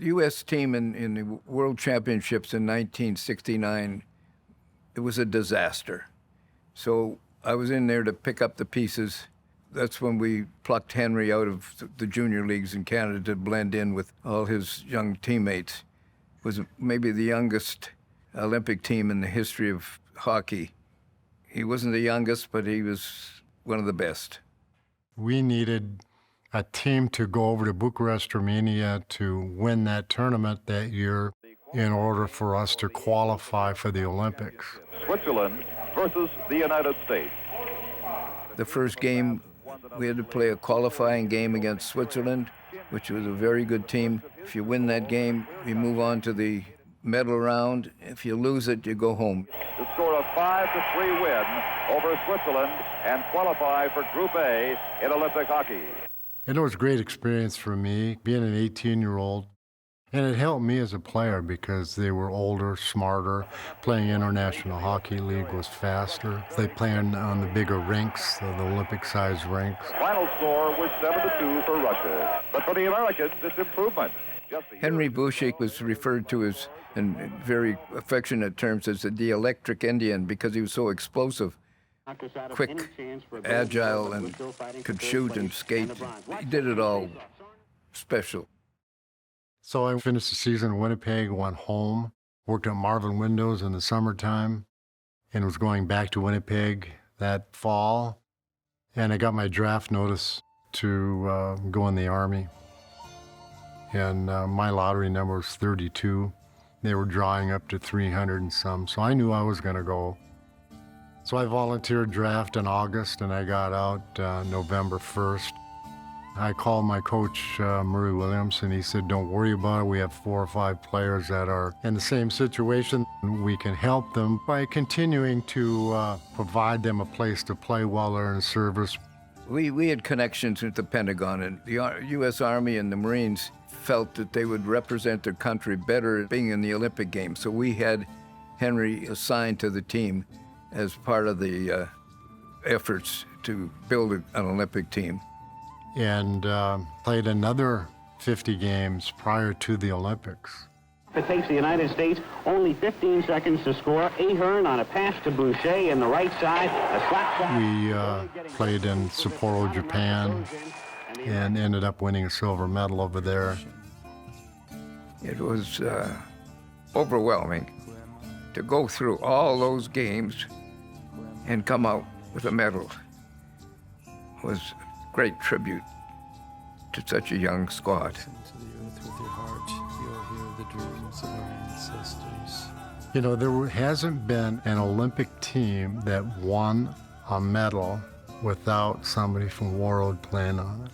U.S. team in the World Championships in 1969, it was a disaster. So I was in there to pick up the pieces. That's when we plucked Henry out of the junior leagues in Canada to blend in with all his young teammates. It was maybe the youngest Olympic team in the history of hockey. He wasn't the youngest, but he was one of the best. We needed a team to go over to Bucharest, Romania to win that tournament that year in order for us to qualify for the Olympics. Switzerland versus the United States. The first game, we had to play a qualifying game against Switzerland, which was a very good team. If you win that game, you move on to the medal round. If you lose it, you go home. To score a 5-3 win over Switzerland and qualify for Group A in Olympic hockey. And it was a great experience for me, being an 18-year-old. And it helped me as a player because they were older, smarter. Playing International Hockey League was faster. They played on the bigger rinks, the Olympic-sized rinks. Final score was 7-2 for Russia. But for the Americans, it's improvement. Henry Boucha was referred to as, in very affectionate terms, as the electric Indian because he was so explosive, quick, agile, and could shoot and skate. He did it all special. So I finished the season in Winnipeg, went home, worked at Marvin Windows in the summertime, and was going back to Winnipeg that fall. And I got my draft notice to go in the Army. And my lottery number was 32. They were drawing up to 300 and some, so I knew I was going to go. So I volunteered draft in August, and I got out November 1st. I called my coach, Murray Williams, and he said, don't worry about it. We have 4 or 5 players that are in the same situation. We can help them by continuing to provide them a place to play while they're in service. We had connections with the Pentagon, and the U.S. Army and the Marines felt that they would represent their country better being in the Olympic Games. So we had Henry assigned to the team as part of the efforts to build an Olympic team. And played another 50 games prior to the Olympics. It takes the United States only 15 seconds to score. Ahern on a pass to Boucher in the right side, a slap shot. We played in Sapporo, Japan, and ended up winning a silver medal over there. It was overwhelming to go through all those games and come out with a medal. It was a great tribute to such a young squad. You know, there hasn't been an Olympic team that won a medal without somebody from Warroad playing on it.